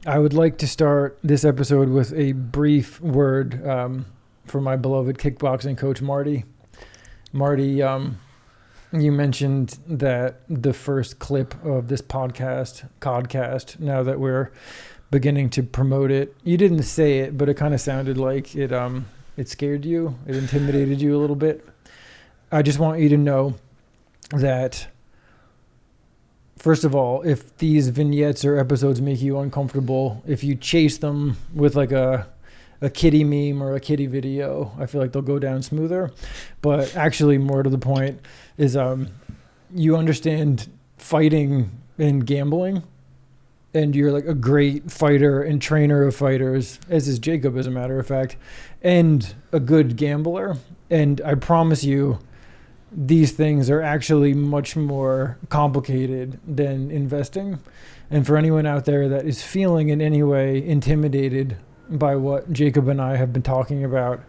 I would like to start this episode with a brief word for my beloved kickboxing coach, Marty. Marty, you mentioned that the first clip of this codcast, now that we're beginning to promote it, you didn't say it, but it kind of sounded like it scared you, it intimidated you a little bit. I just want you to know that, first of all, if these vignettes or episodes make you uncomfortable, if you chase them with like a kitty meme or a kitty video, I feel like they'll go down smoother. But actually, more to the point is you understand fighting and gambling, and you're like a great fighter and trainer of fighters, as is Jacob, as a matter of fact, and a good gambler. And I promise you, these things are actually much more complicated than investing. And for anyone out there that is feeling in any way intimidated by what Jacob and I have been talking about,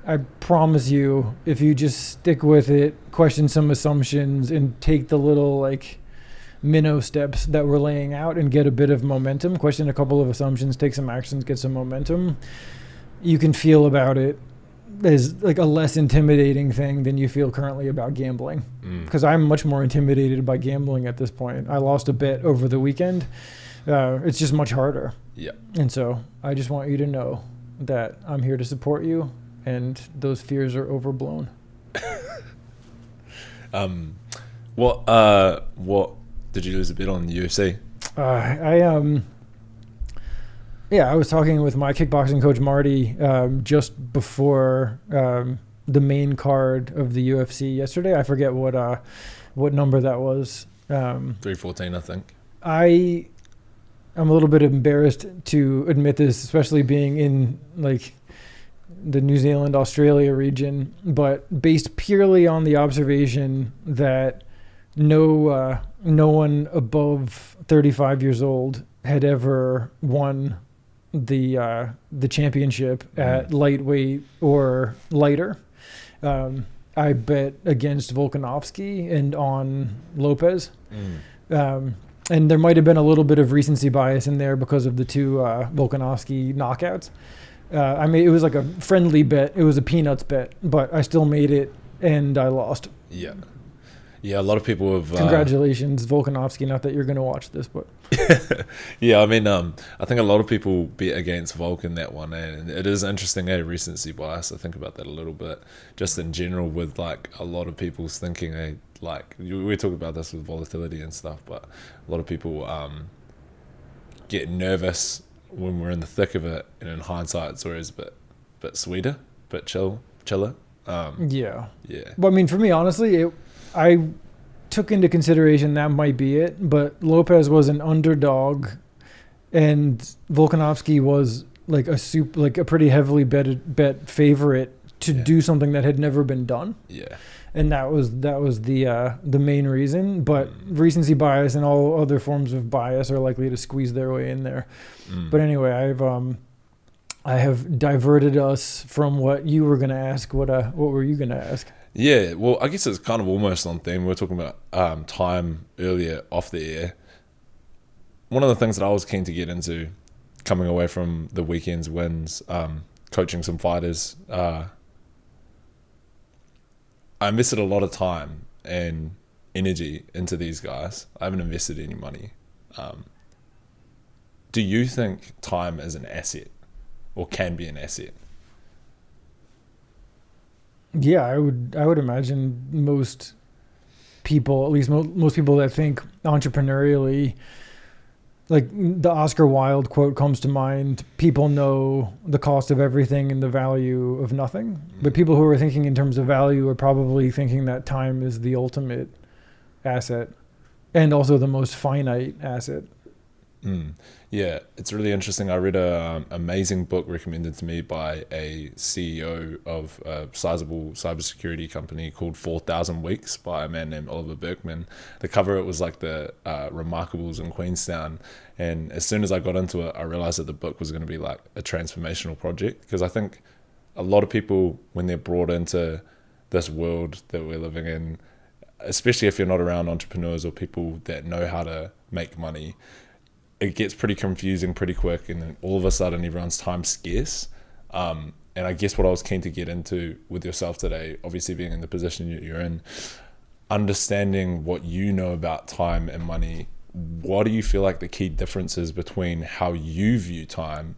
I promise you, if you just stick with it, question some assumptions, and take the little like minnow steps that we're laying out and get a bit of momentum, question a couple of assumptions, take some actions, get some momentum, you can feel about it is like a less intimidating thing than you feel currently about gambling. Because I'm much more intimidated by gambling at this point. I lost a bet over the weekend. It's just much harder. Yeah. And so I just want you to know that I'm here to support you, and those fears are overblown. What did you lose a bet on the UFC? I was talking with my kickboxing coach, Marty, just before the main card of the UFC yesterday. I forget what number that was. 314, I think. I'm a little bit embarrassed to admit this, especially being in like the New Zealand, Australia region, but based purely on the observation that no one above 35 years old had ever won the championship at lightweight or lighter. I bet against Volkanovski and on Lopez. And there might have been a little bit of recency bias in there because of the two Volkanovski knockouts. I mean, it was like a friendly bet. It was a peanuts bet, but I still made it, and I lost. Yeah. Yeah, a lot of people have... Congratulations, Volkanovski. Not that you're going to watch this, but... Yeah, I mean, I think a lot of people bet against Volk in that one, and it is interesting, recency bias. I think about that a little bit, just in general with, like, a lot of people's thinking, like, we talk about this with volatility and stuff, but a lot of people get nervous when we're in the thick of it, and in hindsight, it's always a bit sweeter, bit chiller. Yeah. Yeah. Well, I mean, for me, honestly, I took into consideration that might be it, but Lopez was an underdog, and Volkanovski was like a pretty heavily bet favorite to do something that had never been done. Yeah. And that was the main reason. But recency bias and all other forms of bias are likely to squeeze their way in there. But anyway, I have diverted us from what you were going to ask. What were you going to ask? Yeah, well, I guess it's kind of almost on theme. We were talking about time earlier off the air. One of the things that I was keen to get into, coming away from the weekend's wins, coaching some fighters, I invested a lot of time and energy into these guys. I haven't invested any money. Do you think time is an asset, or can be an asset? Yeah, I would imagine most people, at least most people that think entrepreneurially, like the Oscar Wilde quote comes to mind, people know the cost of everything and the value of nothing. But people who are thinking in terms of value are probably thinking that time is the ultimate asset and also the most finite asset. Yeah, it's really interesting. I read an amazing book recommended to me by a CEO of a sizable cybersecurity company called 4,000 Weeks by a man named Oliver Berkman. The cover, it was like the Remarkables in Queenstown. And as soon as I got into it, I realized that the book was going to be like a transformational project, because I think a lot of people, when they're brought into this world that we're living in, especially if you're not around entrepreneurs or people that know how to make money, it gets pretty confusing pretty quick, and then all of a sudden everyone's time's scarce. And I guess what I was keen to get into with yourself today, obviously being in the position you're in, understanding what you know about time and money. What do you feel like the key differences between how you view time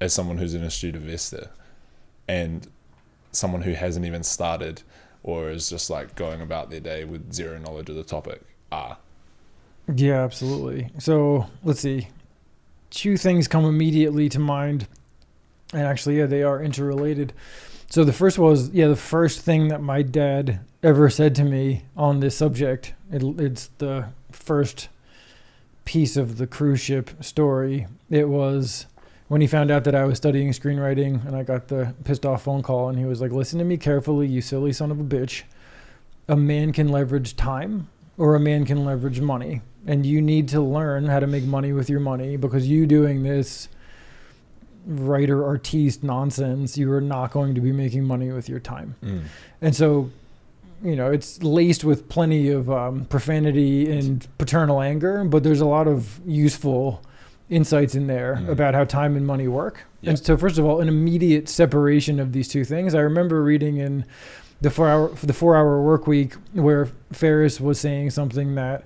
as someone who's an astute investor and someone who hasn't even started or is just like going about their day with zero knowledge of the topic are? Yeah, absolutely. So let's see. Two things come immediately to mind. And actually, yeah, they are interrelated. So the first was, the first thing that my dad ever said to me on this subject. It's the first piece of the cruise ship story. It was when he found out that I was studying screenwriting, and I got the pissed off phone call, and he was like, listen to me carefully, you silly son of a bitch. A man can leverage time or a man can leverage money. And you need to learn how to make money with your money, because you doing this writer artiste nonsense, you are not going to be making money with your time. And so, it's laced with plenty of profanity and paternal anger, but there's a lot of useful insights in there about how time and money work. And so, first of all, an immediate separation of these two things. I remember reading in the 4-hour work week where Ferriss was saying something that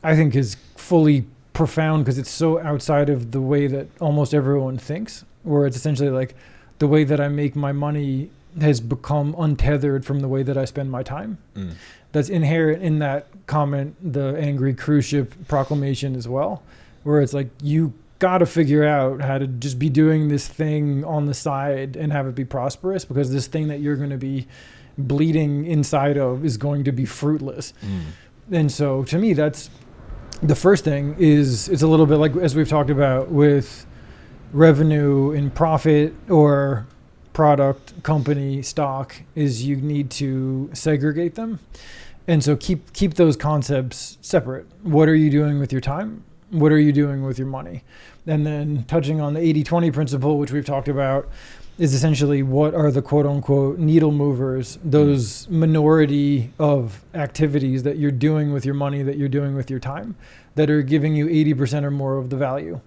I think is fully profound, because it's so outside of the way that almost everyone thinks, where it's essentially like the way that I make my money has become untethered from the way that I spend my time. That's inherent in that comment, the angry cruise ship proclamation as well, where it's like, you got to figure out how to just be doing this thing on the side and have it be prosperous, because this thing that you're going to be bleeding inside of is going to be fruitless. And so to me, that's the first thing. Is it's a little bit like, as we've talked about with revenue and profit or product, company, stock, is you need to segregate them. And so keep those concepts separate. What are you doing with your time? What are you doing with your money? And then touching on the 80-20 principle, which we've talked about, is essentially what are the quote unquote needle movers, those minority of activities that you're doing with your money, that you're doing with your time, that are giving you 80% or more of the value.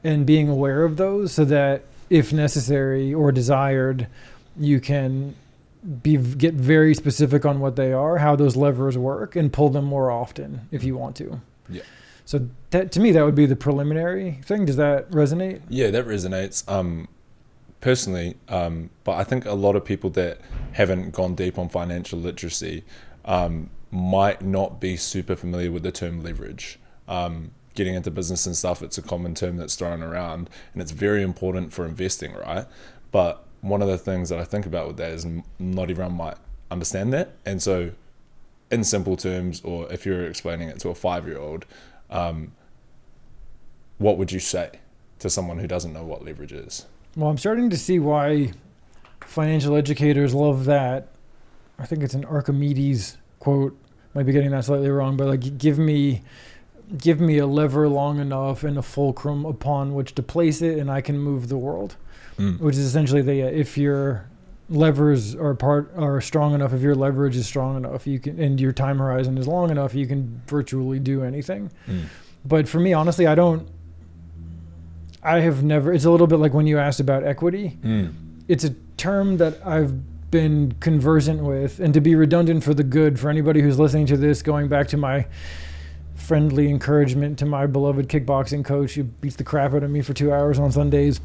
And being aware of those, so that if necessary or desired, you can get very specific on what they are, how those levers work, and pull them more often if you want to. Yeah. So that, to me, that would be the preliminary thing. Does that resonate? Yeah, that resonates. Personally, but I think a lot of people that haven't gone deep on financial literacy might not be super familiar with the term leverage. Getting into business and stuff, it's a common term that's thrown around, and it's very important for investing, right? But one of the things that I think about with that is not everyone might understand that. And so in simple terms, or if you're explaining it to a 5-year-old, what would you say to someone who doesn't know what leverage is? Well, I'm starting to see why financial educators love that. I think it's an Archimedes quote. Might be getting that slightly wrong, but like, give me a lever long enough and a fulcrum upon which to place it, and I can move the world. Which is essentially if your levers are strong enough, if your leverage is strong enough, you can, and your time horizon is long enough, you can virtually do anything. But for me, honestly, I have never, it's a little bit like when you asked about equity. It's a term that I've been conversant with, and to be redundant for the good, for anybody who's listening to this, going back to my friendly encouragement to my beloved kickboxing coach who beats the crap out of me for 2 hours on Sundays.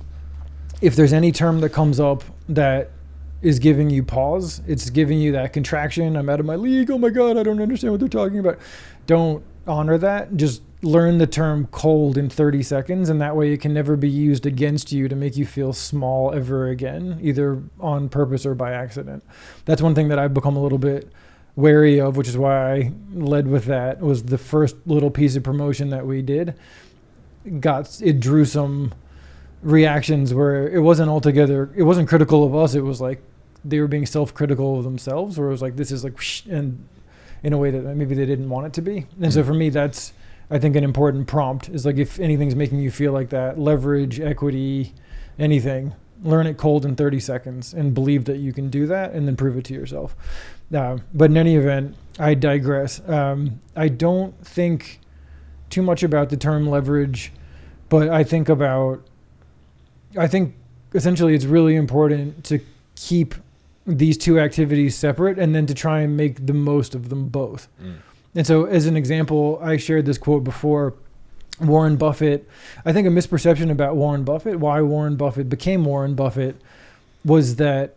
If there's any term that comes up that is giving you pause, it's giving you that contraction, I'm out of my league, oh my God, I don't understand what they're talking about. Don't honor that. Just learn the term cold in 30 seconds, and that way it can never be used against you to make you feel small ever again, either on purpose or by accident. That's one thing that I've become a little bit wary of, which is why I led with that. Was the first little piece of promotion that we did. It drew some reactions where it wasn't critical of us. It was like they were being self-critical of themselves, where it was like, this is like, whoosh, and in a way that maybe they didn't want it to be. And so for me, that's, I think, an important prompt, is like, if anything's making you feel like that, leverage, equity, anything, learn it cold in 30 seconds and believe that you can do that, and then prove it to yourself. But in any event, I digress. I don't think too much about the term leverage, but I think essentially it's really important to keep these two activities separate and then to try and make the most of them both. And so as an example, I shared this quote before. Warren Buffett, I think a misperception about Warren Buffett, why Warren Buffett became Warren Buffett, was that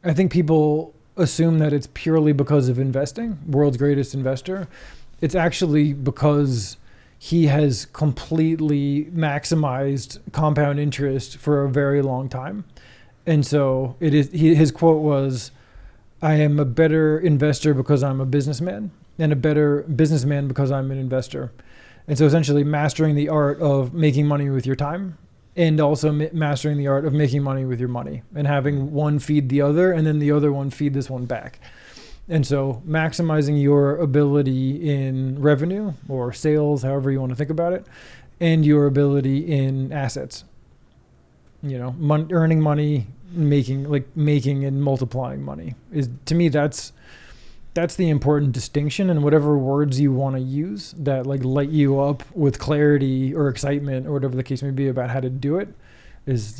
I think people assume that it's purely because of investing, world's greatest investor. It's actually because he has completely maximized compound interest for a very long time. And so his quote was, I am a better investor because I'm a businessman, and a better businessman because I'm an investor. And so essentially mastering the art of making money with your time, and also mastering the art of making money with your money, and having one feed the other and then the other one feed this one back. And so maximizing your ability in revenue or sales, however you want to think about it, and your ability in assets, earning money, making and multiplying money is, to me, that's the important distinction. And whatever words you want to use that light you up with clarity or excitement or whatever the case may be about how to do it is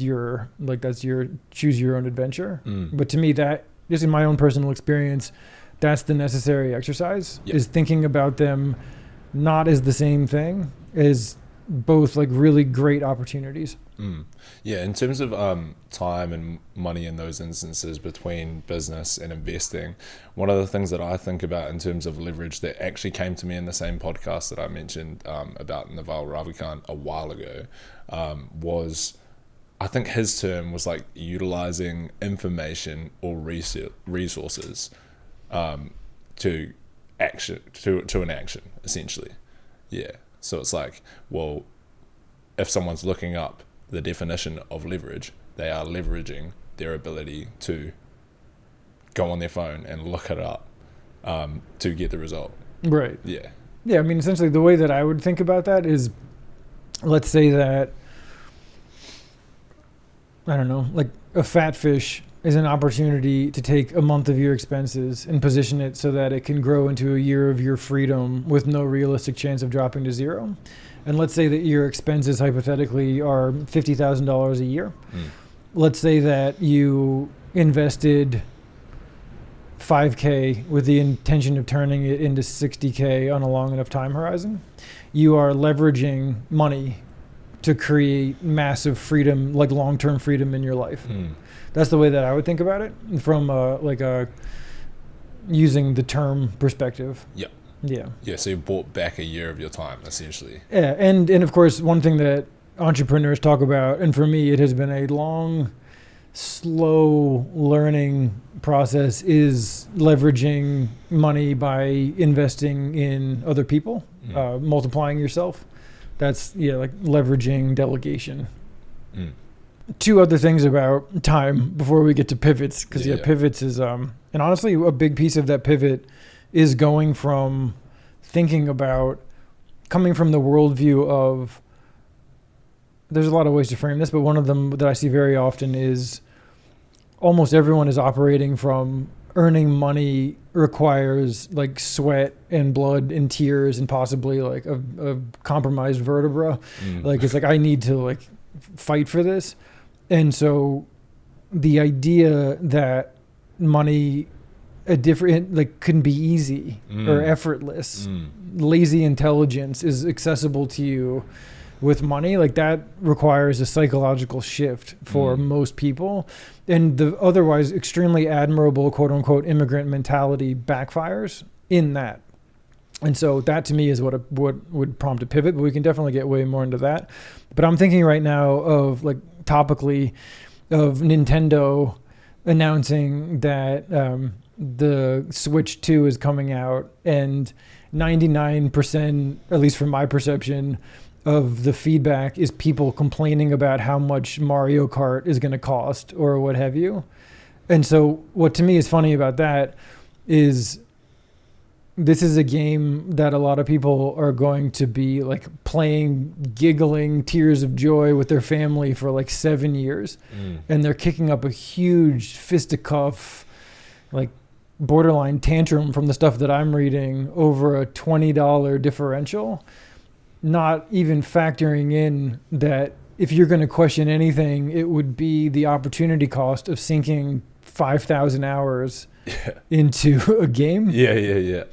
that's your choose your own adventure. But to me, that just in my own personal experience, that's the necessary exercise. Is thinking about them not as the same thing, as both really great opportunities. Yeah, in terms of time and money in those instances between business and investing, one of the things that I think about in terms of leverage that actually came to me in the same podcast that I mentioned about Naval Ravikant a while ago was, I think his term was utilizing information or resources to an action, essentially. Yeah. So it's well, if someone's looking up the definition of leverage, they are leveraging their ability to go on their phone and look it up to get the result. Right. Yeah. Yeah. I mean, essentially the way that I would think about that is, let's say that, I don't know, a fat fish is an opportunity to take a month of your expenses and position it so that it can grow into a year of your freedom with no realistic chance of dropping to zero. And let's say that your expenses hypothetically are $50,000 a year. Let's say that you invested $5K with the intention of turning it into $60K on a long enough time horizon. You are leveraging money to create massive freedom, long-term freedom in your life. That's the way that I would think about it from using the term perspective. Yeah. So you bought back a year of your time, essentially. Yeah, and of course, one thing that entrepreneurs talk about, and for me, it has been a long, slow learning process, is leveraging money by investing in other people, multiplying yourself. That's leveraging delegation. Two other things about time before we get to pivots, because pivots is and honestly a big piece of that pivot is going from thinking about coming from the worldview of, there's a lot of ways to frame this, but one of them that I see very often is almost everyone is operating from earning money requires sweat and blood and tears and possibly a compromised vertebra. It's I need to fight for this. And so the idea that money couldn't be easy or effortless, lazy intelligence is accessible to you with money, that requires a psychological shift for most people. And the otherwise extremely admirable quote unquote immigrant mentality backfires in that. And so that to me is what would prompt a pivot, but we can definitely get way more into that. But I'm thinking right now of topically of Nintendo announcing that the Switch 2 is coming out, and 99%, at least from my perception, of the feedback is people complaining about how much Mario Kart is going to cost or what have you. And so what to me is funny about that is this is a game that a lot of people are going to be playing, giggling, tears of joy with their family for 7 years. And they're kicking up a huge fisticuff, borderline tantrum from the stuff that I'm reading over a $20 differential. not even factoring in that if you're going to question anything, it would be the opportunity cost of sinking 5,000 hours into a game. Yeah.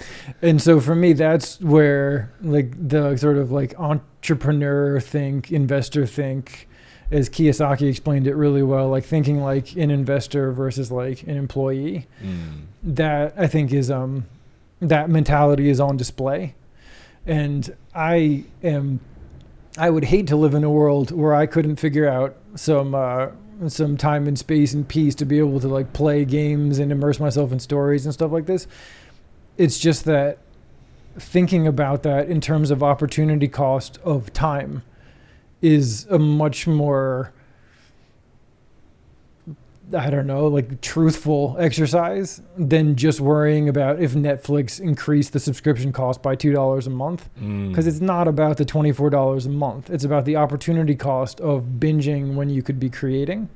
And so for me, that's where like the sort of like entrepreneur think, investor think, as Kiyosaki explained it really well, like thinking like an investor versus like an employee. That I think is that mentality is on display. And I would hate to live in a world where I couldn't figure out some time and space and peace to be able to like play games and immerse myself in stories and stuff like this. It's just that thinking about that in terms of opportunity cost of time is a much more, I don't know, like truthful exercise than just worrying about if Netflix increased the subscription cost by $2 a month. Because it's not about the $24 a month. It's about the opportunity cost of binging when you could be creating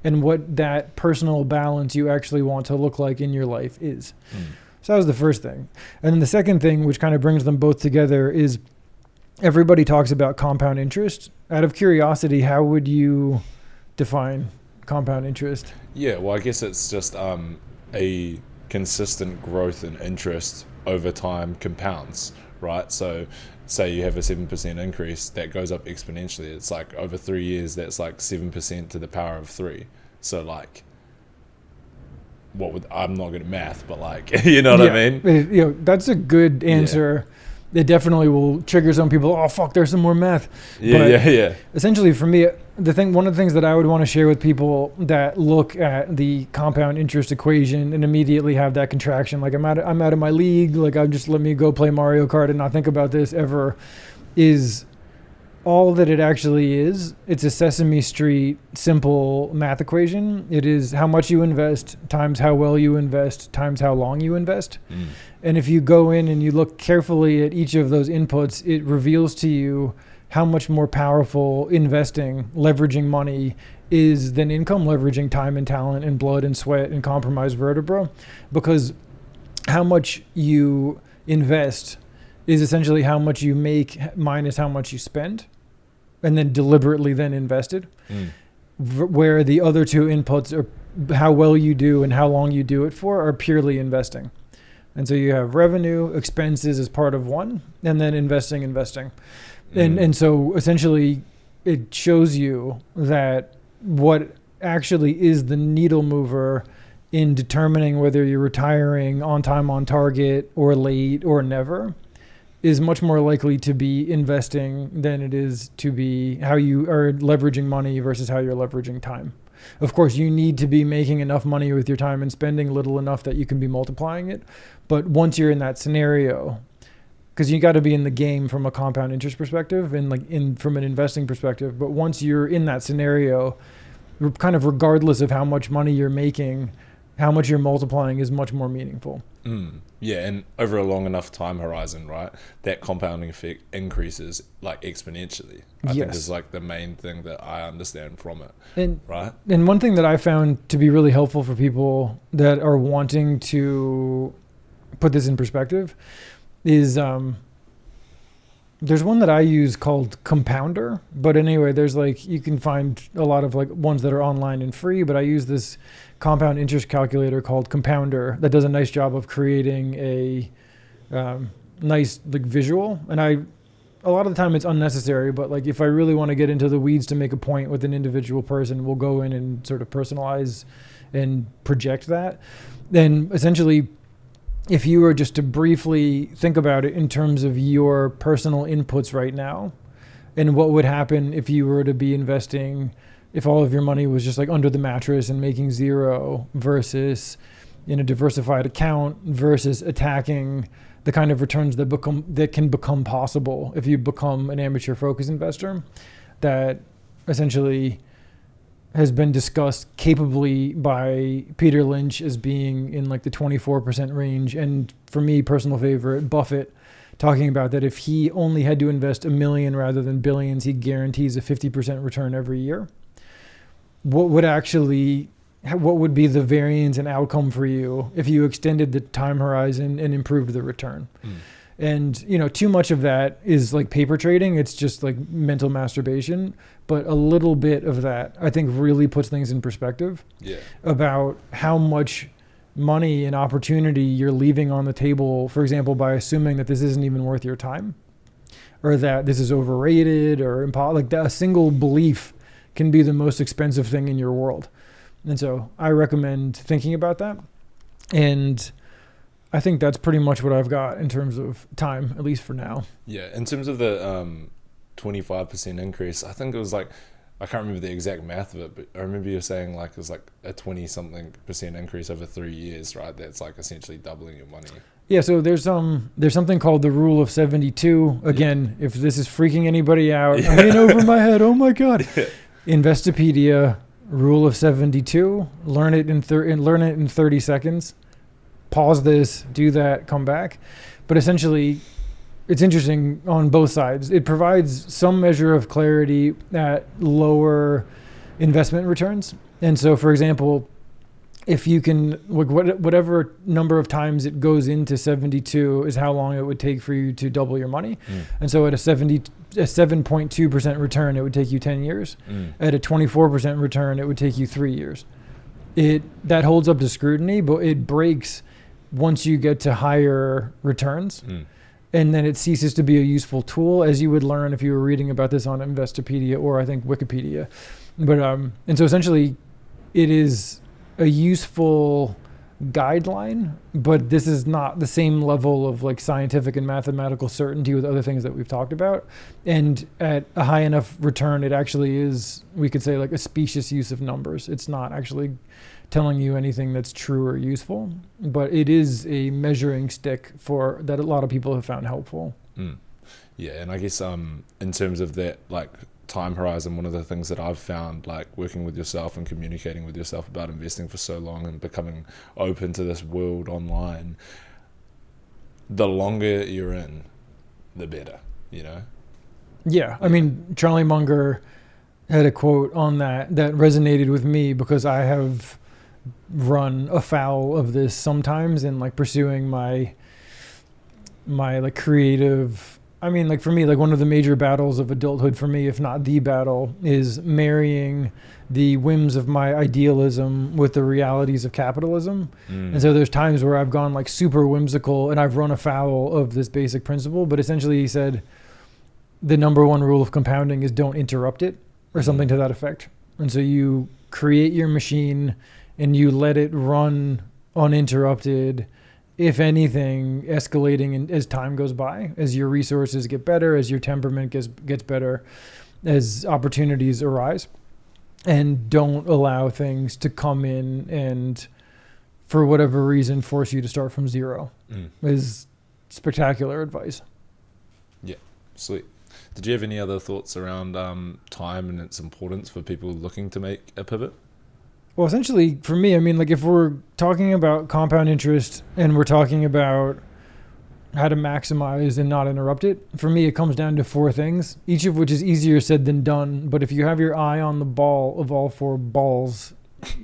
and what that personal balance you actually want to look like in your life is. So that was the first thing. And then the second thing, which kind of brings them both together, is everybody talks about compound interest. Out of curiosity, how would you define compound interest? Yeah, well, I guess it's just a consistent growth in interest over time compounds, right? So say you have a 7% increase, that goes up exponentially. It's like over 3 years, that's like 7% to the power of 3. So like, I'm not good at math, but like, you know what I mean? That's a good answer. It definitely will trigger some people. Oh fuck, there's some more math. Yeah. Essentially, for me, one of the things that I would want to share with people that look at the compound interest equation and immediately have that contraction, like I'm out of my league, like I'm just let me go play Mario Kart and not think about this ever, is all that it actually is. It's a Sesame Street simple math equation. It is how much you invest times how well you invest times how long you invest. And if you go in and you look carefully at each of those inputs, it reveals to you how much more powerful investing, leveraging money is than income, leveraging time and talent and blood and sweat and compromised vertebra. Because how much you invest is essentially how much you make minus how much you spend, and then deliberately then invested. Where the other two inputs are how well you do and how long you do it for are purely investing. And so you have revenue, expenses as part of one, and then investing. And so essentially it shows you that what actually is the needle mover in determining whether you're retiring on time, on target, or late, or never, is much more likely to be investing than it is to be how you are leveraging money versus how you're leveraging time. Of course, you need to be making enough money with your time and spending little enough that you can be multiplying it. But once you're in that scenario, because you got to be in the game from a compound interest perspective and from an investing perspective. But once you're in that scenario, kind of regardless of how much money you're making, how much you're multiplying is much more meaningful. Yeah, and over a long enough time horizon, right, that compounding effect increases like exponentially. I think is like the main thing that I understand from it, right? And one thing that I found to be really helpful for people that are wanting to put this in perspective is there's one that I use called Compounder. But anyway, there's like, you can find a lot of like ones that are online and free, but I use this compound interest calculator called Compounder that does a nice job of creating a nice like visual. And a lot of the time it's unnecessary, but like if I really want to get into the weeds to make a point with an individual person, we'll go in and sort of personalize and project that. Then essentially, if you were just to briefly think about it in terms of your personal inputs right now, and what would happen if you were to be investing, if all of your money was just like under the mattress and making zero, versus in a diversified account, versus attacking the kind of returns that can become possible if you become an amateur focus investor, that essentially has been discussed capably by Peter Lynch as being in like the 24% range. And for me, personal favorite, Buffett, talking about that if he only had to invest $1 million rather than billions, he guarantees a 50% return every year. What would be the variance and outcome for you if you extended the time horizon and improved the return? And, too much of that is like paper trading. It's just like mental masturbation. But a little bit of that, I think, really puts things in perspective about how much money and opportunity you're leaving on the table, for example, by assuming that this isn't even worth your time, or that this is overrated, or like that. A single belief can be the most expensive thing in your world. And so I recommend thinking about that. And I think that's pretty much what I've got in terms of time, at least for now. Yeah. In terms of the 25% increase, I think it was like, I can't remember the exact math of it, but I remember you saying like it was like a 20-something% increase over 3 years, right? That's like essentially doubling your money. Yeah, so there's something called the rule of 72. Again, if this is freaking anybody out, I'm in over my head. Oh my God. Investopedia, rule of 72. Learn it in 30 seconds. Pause this, do that, come back. But essentially, it's interesting on both sides. It provides some measure of clarity at lower investment returns. And so, for example, if you can, whatever number of times it goes into 72 is how long it would take for you to double your money. And so at a 7.2% return, it would take you 10 years. At a 24% return, it would take you 3 years. That holds up to scrutiny, but it breaks once you get to higher returns. And then it ceases to be a useful tool, as you would learn if you were reading about this on Investopedia or I think Wikipedia. But and so essentially, it is a useful guideline, but this is not the same level of like scientific and mathematical certainty with other things that we've talked about. And at a high enough return, it actually is, we could say, like a specious use of numbers. It's not actually telling you anything that's true or useful, but it is a measuring stick for that a lot of people have found helpful. Yeah, and I guess in terms of that like time horizon, one of the things that I've found, like working with yourself and communicating with yourself about investing for so long and becoming open to this world online, the longer you're in, the better, Yeah. I mean, Charlie Munger had a quote on that resonated with me because I have run afoul of this sometimes in like pursuing my like creative. I mean, like for me, like one of the major battles of adulthood for me, if not the battle, is marrying the whims of my idealism with the realities of capitalism. And so there's times where I've gone like super whimsical and I've run afoul of this basic principle. But essentially he said the number one rule of compounding is don't interrupt it, or something to that effect. And so you create your machine and you let it run uninterrupted, if anything, escalating as time goes by, as your resources get better, as your temperament gets better, as opportunities arise. And don't allow things to come in and, for whatever reason, force you to start from zero. Is spectacular advice. Yeah, sweet. Did you have any other thoughts around time and its importance for people looking to make a pivot? Well, essentially, for me, I mean, like if we're talking about compound interest and we're talking about how to maximize and not interrupt it, for me, it comes down to 4 things, each of which is easier said than done. But if you have your eye on the ball of all 4 balls,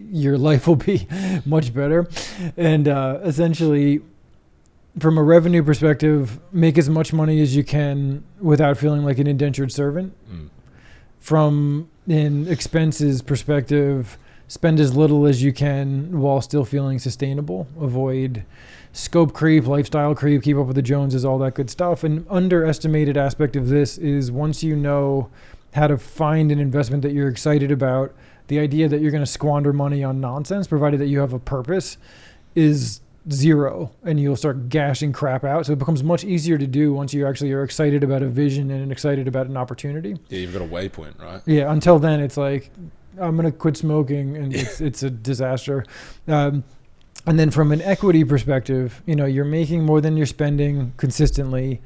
your life will be much better. And essentially, from a revenue perspective, make as much money as you can without feeling like an indentured servant. From an expenses perspective, spend as little as you can while still feeling sustainable. Avoid scope creep, lifestyle creep, keep up with the Joneses, all that good stuff. An underestimated aspect of this is once you know how to find an investment that you're excited about, the idea that you're going to squander money on nonsense, provided that you have a purpose, is zero, and you'll start gashing crap out. So it becomes much easier to do once you actually are excited about a vision and excited about an opportunity. Yeah, you've got a waypoint, right? Yeah, until then it's like, I'm going to quit smoking, and it's a disaster. And then from an equity perspective, you're making more than you're spending consistently.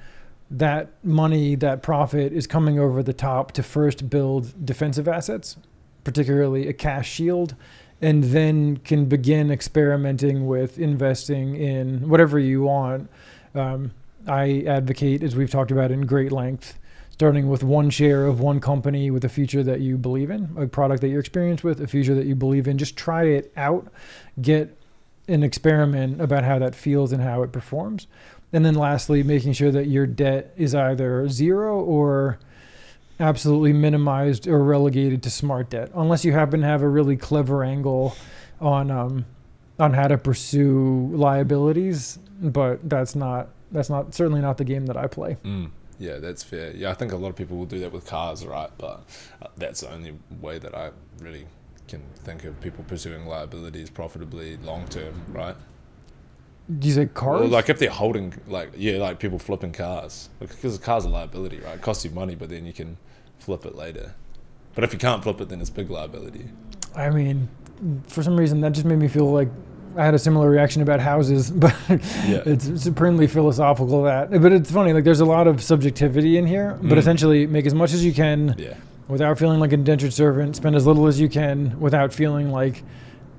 That money, that profit is coming over the top to first build defensive assets, particularly a cash shield, and then can begin experimenting with investing in whatever you want. I advocate, as we've talked about in great length, starting with 1 share of 1 company with a future that you believe in, a product that you're experienced with, a future that you believe in. Just try it out, get an experiment about how that feels and how it performs. And then lastly, making sure that your debt is either zero or absolutely minimized or relegated to smart debt, unless you happen to have a really clever angle on how to pursue liabilities. But that's certainly not the game that I play. Yeah, that's fair. Yeah, I think a lot of people will do that with cars, right? But that's the only way that I really can think of people pursuing liabilities profitably long term, right? Do you say cars? Well, like if they're holding, like people flipping cars, because a car's a liability, right? It costs you money, but then you can flip it later. But if you can't flip it, then it's big liability. I mean, for some reason that just made me feel like I had a similar reaction about houses, but it's supremely philosophical that. But it's funny, like there's a lot of subjectivity in here, but essentially make as much as you can without feeling like an indentured servant, spend as little as you can without feeling like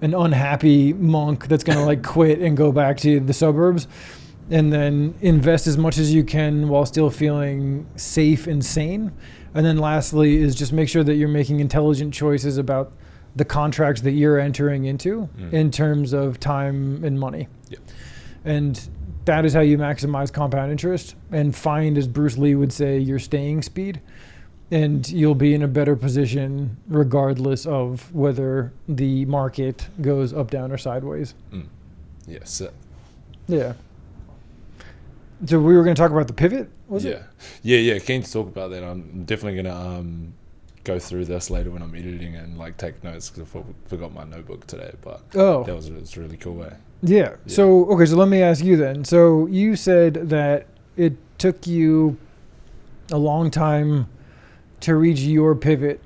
an unhappy monk that's going to like quit and go back to the suburbs, and then invest as much as you can while still feeling safe and sane. And then lastly is just make sure that you're making intelligent choices about the contracts that you're entering into in terms of time and money. Yeah. And that is how you maximize compound interest and find, as Bruce Lee would say, your staying speed. And you'll be in a better position regardless of whether the market goes up, down, or sideways. Yes. Yeah. So we were going to talk about the pivot, was it? Yeah. Keen to talk about that. I'm definitely going to go through this later when I'm editing and like take notes because I forgot my notebook today. But that was really cool. Yeah. So let me ask you then. So you said that it took you a long time to reach your pivot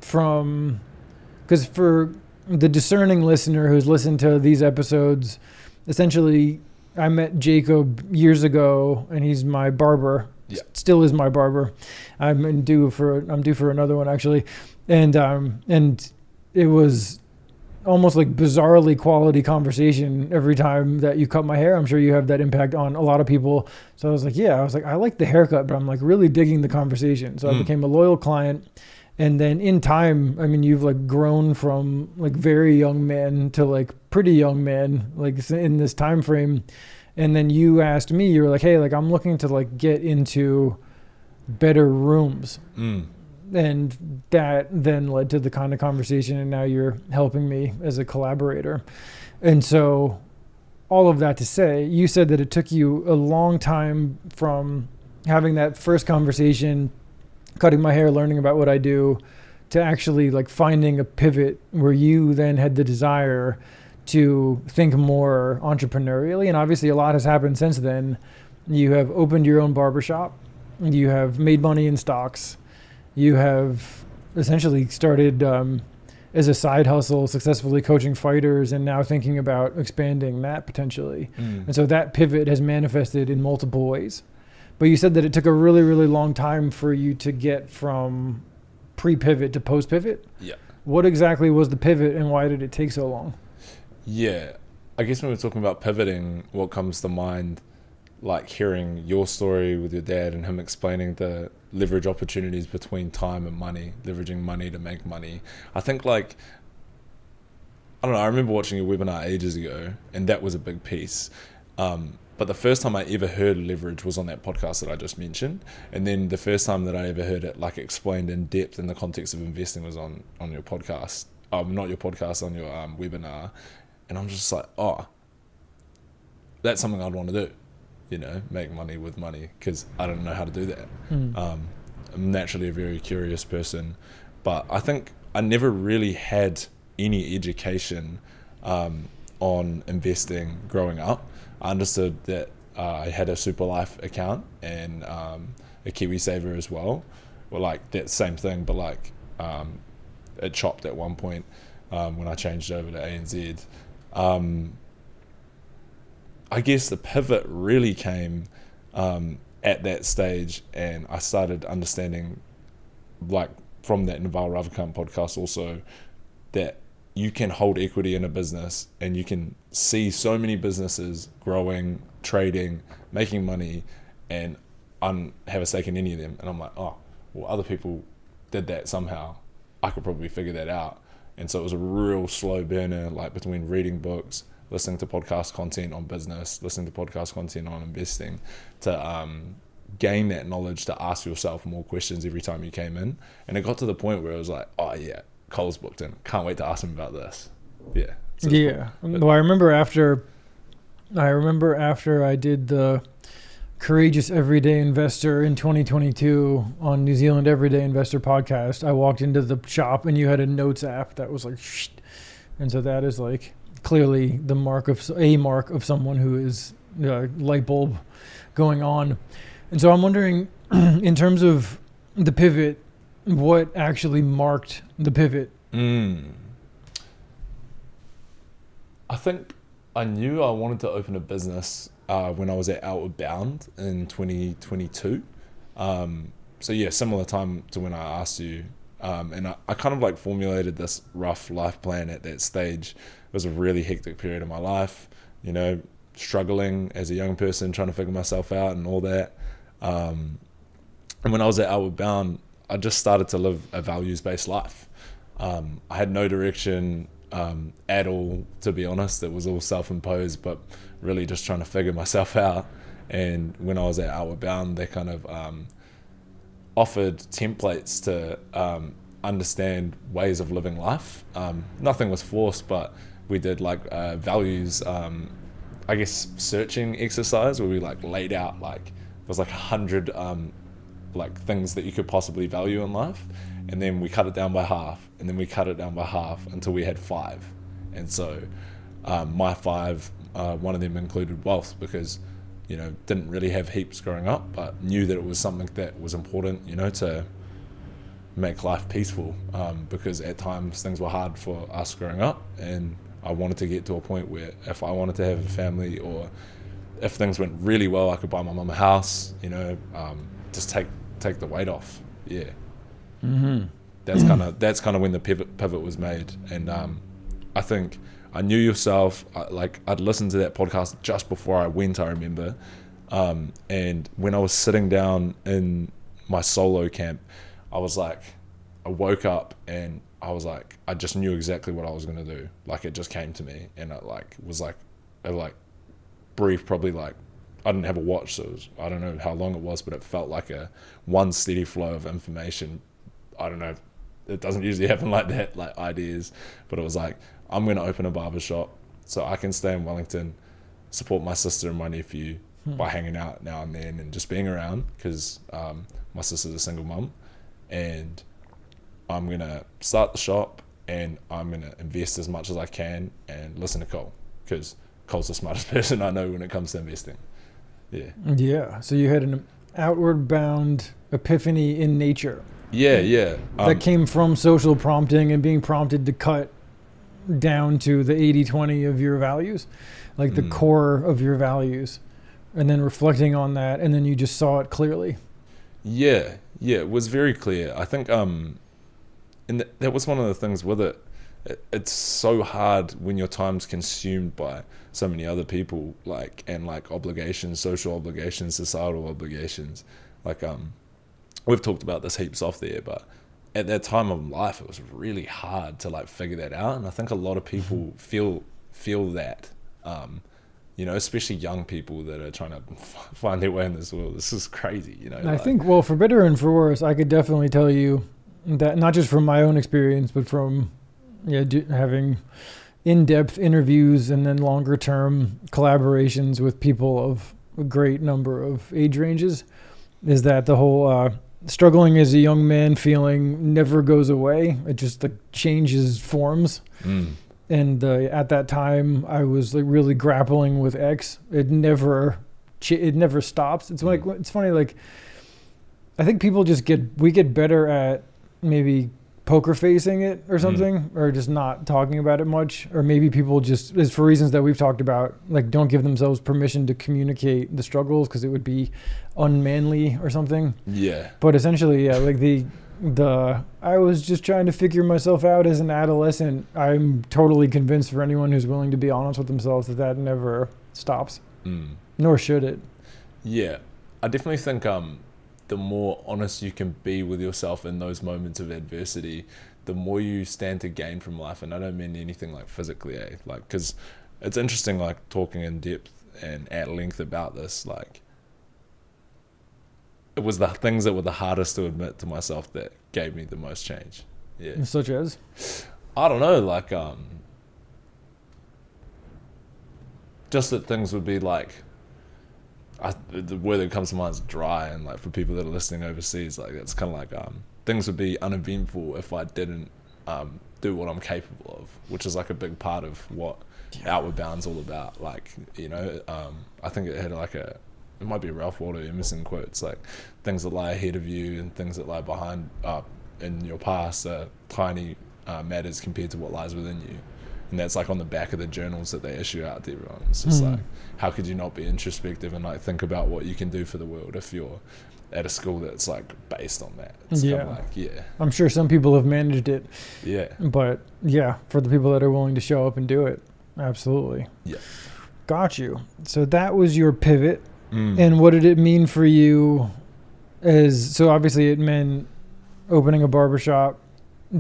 from, because for the discerning listener who's listened to these episodes, essentially I met Jacob years ago and he's my barber. Still is my barber. I'm due for another one actually. And it was almost like bizarrely quality conversation every time that you cut my hair. I'm sure you have that impact on a lot of people. So I was like, I like the haircut, but I'm like really digging the conversation. So I became a loyal client. And then in time, I mean, you've like grown from like very young man to like pretty young man, like in this time frame. And then you asked me, you were like, hey, like I'm looking to like get into better rooms. And that then led to the kind of conversation, and now you're helping me as a collaborator. And so all of that to say, you said that it took you a long time from having that first conversation, cutting my hair, learning about what I do, to actually like finding a pivot where you then had the desire to think more entrepreneurially. And obviously a lot has happened since then. You have opened your own barbershop. You have made money in stocks. You have essentially started as a side hustle, successfully coaching fighters, and now thinking about expanding that potentially. And so that pivot has manifested in multiple ways. But you said that it took a really, really long time for you to get from pre-pivot to post-pivot. Yeah. What exactly was the pivot and why did it take so long? Yeah. I guess when we're talking about pivoting, what comes to mind, like hearing your story with your dad and him explaining the leverage opportunities between time and money, leveraging money to make money. I think like, I don't know, I remember watching your webinar ages ago and that was a big piece. But the first time I ever heard leverage was on that podcast that I just mentioned. And then the first time that I ever heard it like explained in depth in the context of investing was on your podcast. Not your podcast, on your webinar. And I'm just like, oh, that's something I'd want to do. You know, make money with money, because I don't know how to do that. I'm naturally a very curious person, but I think I never really had any education on investing growing up. I understood that I had a Super Life account and a KiwiSaver as well, or like that same thing, but like it chopped at one point when I changed over to ANZ. I guess the pivot really came at that stage, and I started understanding, like from that Naval Ravikant podcast also, that you can hold equity in a business and you can see so many businesses growing, trading, making money, and have a stake in any of them. And I'm like, oh, well, other people did that somehow. I could probably figure that out. And so it was a real slow burner, like between reading books, listening to podcast content on business, listening to podcast content on investing, to gain that knowledge, to ask yourself more questions every time you came in. And it got to the point where it was like, oh yeah, Cole's booked in, can't wait to ask him about this. Yeah. So yeah. Well, I remember after I did the Courageous Everyday Investor in 2022 on New Zealand Everyday Investor podcast, I walked into the shop and you had a notes app that was like, shh. And so that is like clearly the mark of someone who is light bulb going on. And so I'm wondering, in terms of the pivot, what actually marked the pivot? I think I knew I wanted to open a business when I was at Outward Bound in 2022. So yeah, similar time to when I asked you. And I kind of like formulated this rough life plan at that stage. It was a really hectic period of my life, you know, struggling as a young person, trying to figure myself out and all that. And when I was at Outward Bound, I just started to live a values-based life. I had no direction at all, to be honest. It was all self-imposed, but really just trying to figure myself out. And when I was at Outward Bound, they kind of offered templates to understand ways of living life. Nothing was forced, but we did like values, I guess, searching exercise where we like laid out like, it was like 100 like things that you could possibly value in life. And then we cut it down by half, and then we cut it down by half until we had 5. And so my 5, one of them included wealth, because, you know, didn't really have heaps growing up, but knew that it was something that was important, you know, to make life peaceful, because at times things were hard for us growing up, and I wanted to get to a point where if I wanted to have a family, or if things went really well, I could buy my mum a house, you know, just take the weight off. Yeah. Mm-hmm. That's kind of when the pivot was made. And I think I knew yourself, I'd listened to that podcast just before I went, I remember. And when I was sitting down in my solo camp, I was like, I woke up and I was like, I just knew exactly what I was going to do. Like, it just came to me, and it was brief, probably like, I didn't have a watch, so it was, I don't know how long it was, but it felt like one steady flow of information. I don't know, it doesn't usually happen like that, like ideas, but it was like, I'm going to open a barbershop so I can stay in Wellington, support my sister and my nephew by hanging out now and then and just being around, because my sister's a single mum, and I'm going to start the shop and I'm going to invest as much as I can and listen to Cole, because Cole's the smartest person I know when it comes to investing. Yeah. So you had an outward bound epiphany in nature. Yeah. That came from social prompting and being prompted to cut down to the 80-20 of your values, like the core of your values, and then reflecting on that, and then you just saw it clearly. Yeah, it was very clear. I think and that was one of the things with it. It's so hard when your time's consumed by so many other people, like obligations, social obligations, societal obligations. Like we've talked about this heaps off there, but at that time of life, it was really hard to like figure that out. And I think a lot of people feel that, you know, especially young people that are trying to find their way in this world. This is crazy, you know. I think, well, for better and for worse, I could definitely tell you that, not just from my own experience, but from having in-depth interviews and then longer-term collaborations with people of a great number of age ranges, is that the whole struggling as a young man feeling never goes away. It just changes forms. And at that time, I was like really grappling with X. It never stops. It's like, it's funny. Like, I think people we get better at maybe poker facing it or something, or just not talking about it much, or maybe people just, is for reasons that we've talked about, like, don't give themselves permission to communicate the struggles because it would be unmanly or something. Yeah. But essentially, yeah, like I was just trying to figure myself out as an adolescent. I'm totally convinced, for anyone who's willing to be honest with themselves, that never stops. Nor should it. Yeah. I definitely think the more honest you can be with yourself in those moments of adversity, the more you stand to gain from life. And I don't mean anything like physically, like, because it's interesting, like talking in depth and at length about this. Like, it was the things that were the hardest to admit to myself that gave me the most change. Yeah. Such as? I don't know, like, just that things would be like, the word that comes to mind is dry, and like for people that are listening overseas, like it's kind of like things would be uneventful if I didn't do what I'm capable of, which is like a big part of what Outward Bound's all about. Like, you know, I think it had like it might be a Ralph Waldo Emerson quote. It's like, things that lie ahead of you and things that lie behind in your past are tiny matters compared to what lies within you. And that's like on the back of the journals that they issue out to everyone. It's just like, how could you not be introspective and like think about what you can do for the world if you're at a school that's like based on that? It's kind of like, I'm sure some people have managed it. Yeah. But yeah, for the people that are willing to show up and do it, absolutely. Yeah. Got you. So that was your pivot. And what did it mean for you so obviously it meant opening a barbershop,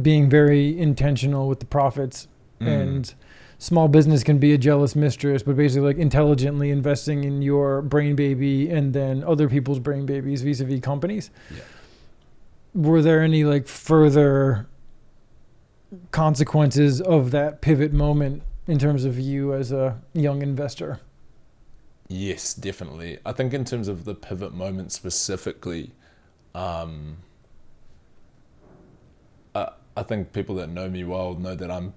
being very intentional with the profits. And small business can be a jealous mistress, but basically like intelligently investing in your brain baby and then other people's brain babies vis-a-vis companies. Yeah. Were there any like further consequences of that pivot moment in terms of you as a young investor? Yes, definitely. I think in terms of the pivot moment specifically, I think people that know me well know that I'm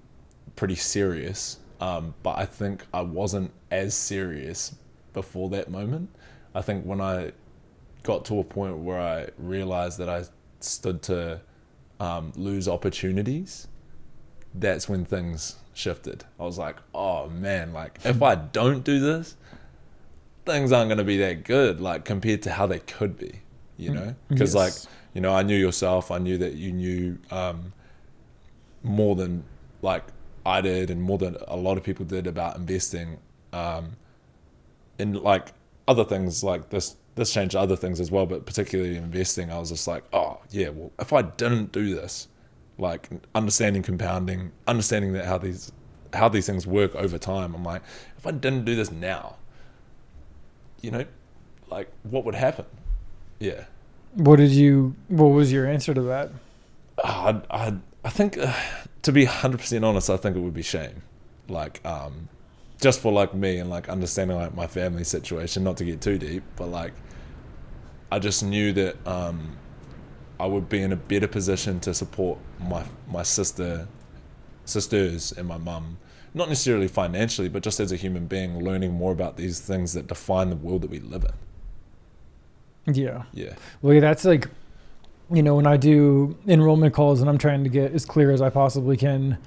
pretty serious, but I think I wasn't as serious before that moment. I think when I got to a point where I realized that I stood to lose opportunities, that's when things shifted. I was like, oh man, like if I don't do this, things aren't going to be that good, like compared to how they could be, you know? Because like, you know, I knew yourself, I knew that you knew more than like I did and more than a lot of people did about investing in like other things. Like this changed other things as well, but particularly investing, I was just like, oh yeah, well if I didn't do this, like understanding compounding, understanding that how these things work over time, I'm like, if I didn't do this now, you know, like what would happen? Yeah. What was your answer to that? I think, to be 100% honest, I think it would be shame. Like, just for like me and like understanding like my family situation, not to get too deep, but like, I just knew that I would be in a better position to support my sisters and my mum, not necessarily financially, but just as a human being, learning more about these things that define the world that we live in. Yeah. Yeah. Well, yeah, that's like, you know, when I do enrollment calls and I'm trying to get as clear as I possibly can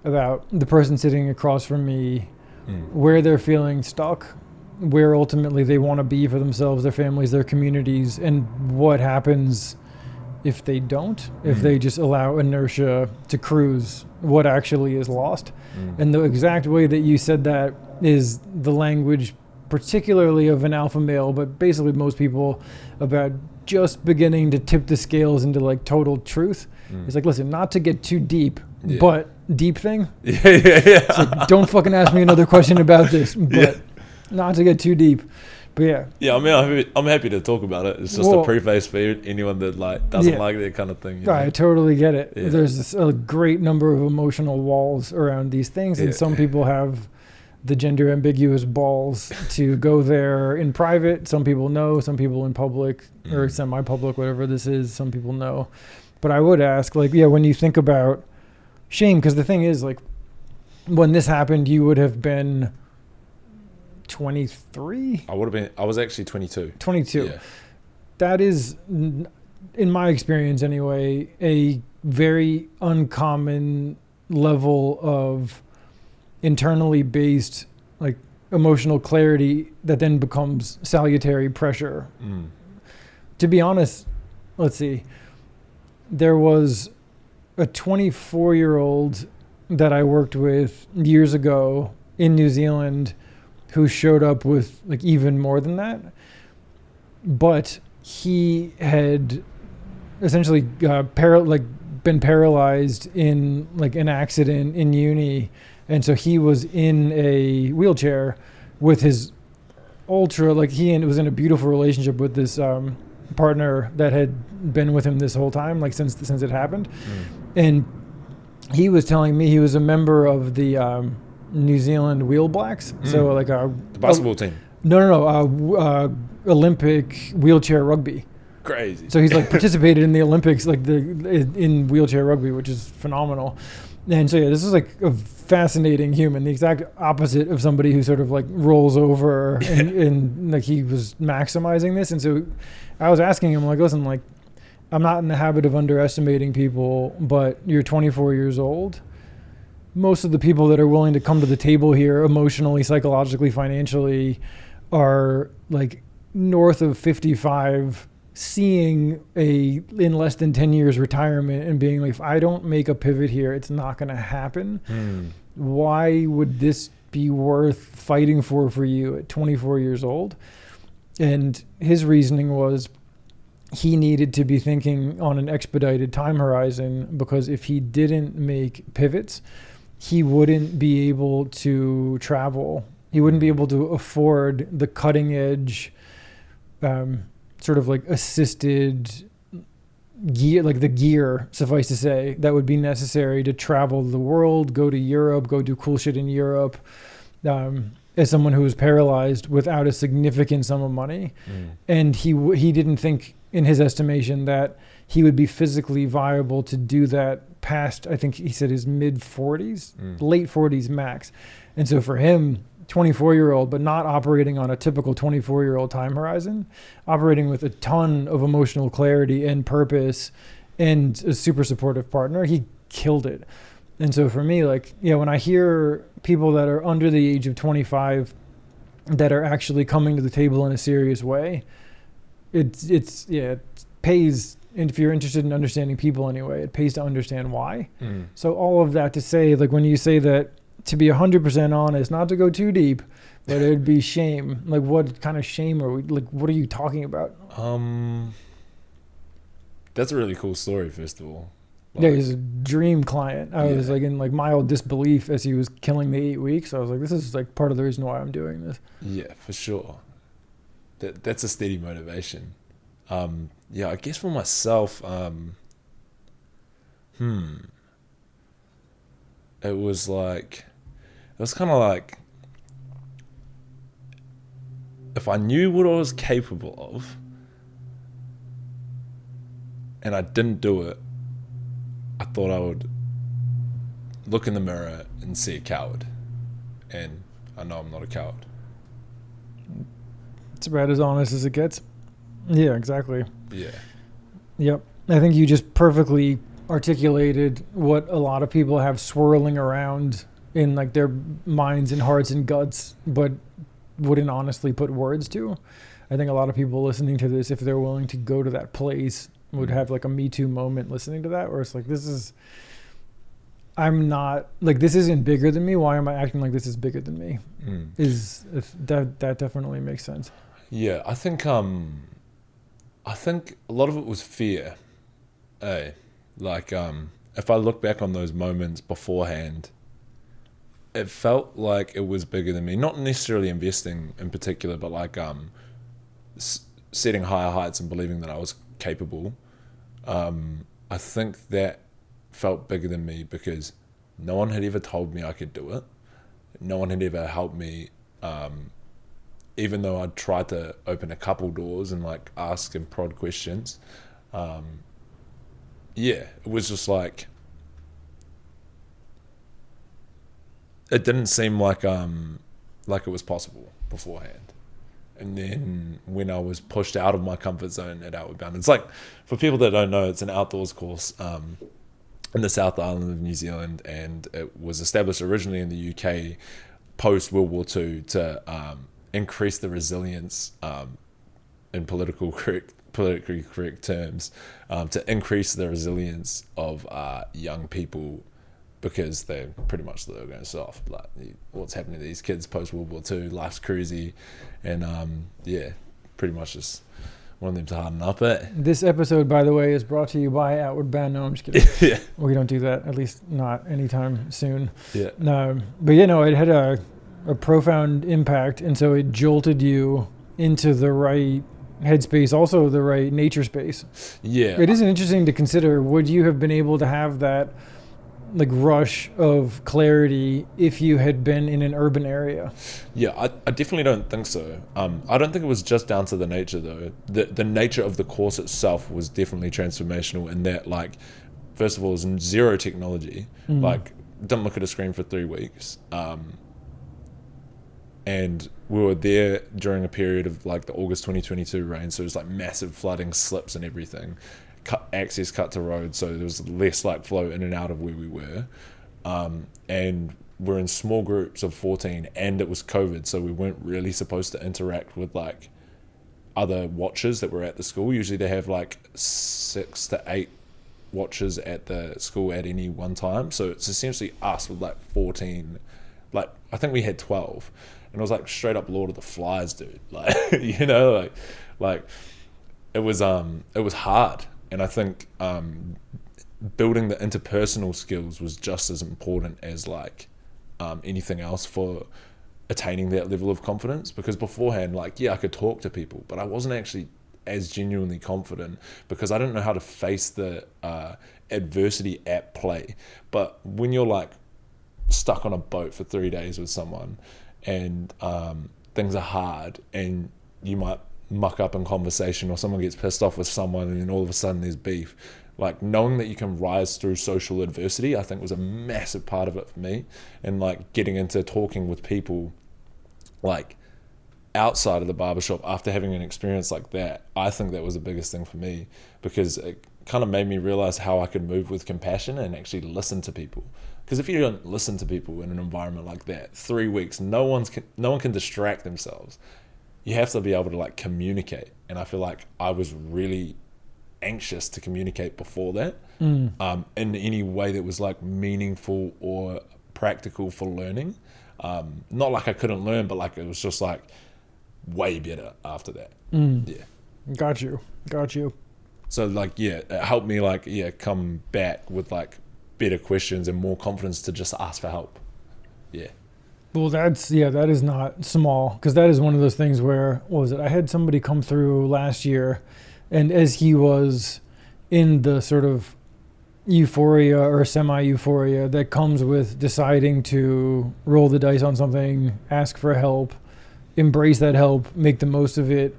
about the person sitting across from me, where they're feeling stuck, where ultimately they want to be for themselves, their families, their communities, and what happens if they don't, if they just allow inertia to cruise, what actually is lost. And the exact way that you said that is the language particularly of an alpha male, but basically most people, about just beginning to tip the scales into like total truth. It's like, listen, not to get too deep, but deep thing. Yeah. It's like, don't fucking ask me another question about this, but not to get too deep. But yeah. Yeah, I mean, I'm happy to talk about it. It's just a preface for anyone that like doesn't like that kind of thing. You know? I totally get it. Yeah. There's a great number of emotional walls around these things, and some people have the gender ambiguous balls to go there in private. Some people know, some people in public or semi-public, whatever this is, some people know. But I would ask, like, when you think about shame, because the thing is, like, when this happened, you would have been 23? I was actually 22. 22. Yeah. That is, in my experience anyway, a very uncommon level of internally based like emotional clarity that then becomes salutary pressure. To be honest, let's see, there was a 24-year-old that I worked with years ago in New Zealand who showed up with like even more than that, but he had essentially been paralyzed in like an accident in uni And so he was in a wheelchair with his ultra, like was in a beautiful relationship with this partner that had been with him this whole time, like since it happened. And he was telling me he was a member of the New Zealand Wheel Blacks. So like the basketball team. No, Olympic wheelchair rugby. Crazy. So he's like participated in the Olympics, like in wheelchair rugby, which is phenomenal. And so yeah, this is like a fascinating human, the exact opposite of somebody who sort of like rolls over and like he was maximizing this. And so I was asking him, like, listen, like, I'm not in the habit of underestimating people, but you're 24 years old. Most of the people that are willing to come to the table here emotionally, psychologically, financially are like north of 55, seeing in less than 10 years retirement and being like, if I don't make a pivot here, it's not going to happen. Why would this be worth fighting for you at 24 years old? And his reasoning was he needed to be thinking on an expedited time horizon, because if he didn't make pivots, he wouldn't be able to travel. He wouldn't be able to afford the cutting edge, sort of like assisted gear, like the gear, suffice to say, that would be necessary to travel the world, go to Europe, go do cool shit in Europe, as someone who was paralyzed without a significant sum of money. And he didn't think, in his estimation, that he would be physically viable to do that past, I think he said, his mid 40s, late 40s max. And so for him, 24-year-old, but not operating on a typical 24-year-old time horizon, operating with a ton of emotional clarity and purpose and a super supportive partner, he killed it. And so for me, like, yeah, when I hear people that are under the age of 25 that are actually coming to the table in a serious way, it pays. And if you're interested in understanding people anyway, it pays to understand why. So all of that to say, like, when you say that, to be 100% honest, not to go too deep, but it'd be shame. Like, what kind of shame are we, like, what are you talking about? That's a really cool story, first of all. Like, yeah, he's a dream client. I was like in like mild disbelief as he was killing the 8 weeks. I was like, this is like part of the reason why I'm doing this. Yeah, for sure. That's a steady motivation. Yeah, I guess for myself, it was kind of like, if I knew what I was capable of and I didn't do it, I thought I would look in the mirror and see a coward. And I know I'm not a coward. It's about as honest as it gets. Yeah, exactly. Yeah. Yep. I think you just perfectly articulated what a lot of people have swirling around in like their minds and hearts and guts, but wouldn't honestly put words to. I think a lot of people listening to this, if they're willing to go to that place, would have like a Me Too moment listening to that, where it's like, this isn't bigger than me. Why am I acting like this is bigger than me? That definitely makes sense. Yeah, I think a lot of it was fear. Like, if I look back on those moments beforehand, it felt like it was bigger than me. Not necessarily investing in particular, but like setting higher heights and believing that I was capable. I think that felt bigger than me because no one had ever told me I could do it. No one had ever helped me, even though I'd tried to open a couple doors and like ask and prod questions. Yeah, it was just like, it didn't seem like it was possible beforehand. And then when I was pushed out of my comfort zone at Outward Bound, it's like, for people that don't know, it's an outdoors course in the South Island of New Zealand, and it was established originally in the UK post World War II to increase the resilience in politically correct terms, to increase the resilience of young people, because they're pretty much going to soft. Like, what's happening to these kids post World War II, life's cruisy, and pretty much just want them to harden up it. This episode, by the way, is brought to you by Outward Bound. No, I'm just kidding. Yeah. We don't do that, at least not anytime soon. Yeah. But it had a profound impact, and so it jolted you into the right headspace, also the right nature space. Yeah. It is interesting to consider, would you have been able to have that like rush of clarity if you had been in an urban area? Yeah, I definitely don't think so. I don't think it was just down to the nature though. The nature of the course itself was definitely transformational in that, like, first of all, it was zero technology. Like, didn't look at a screen for 3 weeks. And we were there during a period of like the August 2022 rain, so it was like massive flooding, slips and everything. Access cut to roads, so there was less like flow in and out of where we were, and we're in small groups of 14, and it was COVID, so we weren't really supposed to interact with like other watchers that were at the school. Usually they have like 6 to 8 watchers at the school at any one time, so it's essentially us with like 14. Like, I think we had 12, and it was like straight up Lord of the Flies, dude. Like, you know, like it was hard. And I think building the interpersonal skills was just as important as like anything else for attaining that level of confidence. Because beforehand, like, yeah, I could talk to people, but I wasn't actually as genuinely confident because I didn't know how to face the adversity at play. But when you're like stuck on a boat for 3 days with someone and things are hard and you might muck up in conversation or someone gets pissed off with someone and then all of a sudden there's beef, like knowing that you can rise through social adversity, I think was a massive part of it for me. And like getting into talking with people like outside of the barbershop after having an experience like that, I think that was the biggest thing for me, because it kind of made me realize how I could move with compassion and actually listen to people. Because if you don't listen to people in an environment like that, 3 weeks, no one can distract themselves. You have to be able to like communicate, and I feel like I was really anxious to communicate before that in any way that was like meaningful or practical for learning. Not like I couldn't learn, but like it was just like way better after that. Yeah, Got you. so like, yeah, it helped me like, yeah, come back with like better questions and more confidence to just ask for help. Yeah. Well, that is not small, because that is one of those things where, what was it? I had somebody come through last year, and as he was in the sort of euphoria or semi-euphoria that comes with deciding to roll the dice on something, ask for help, embrace that help, make the most of it.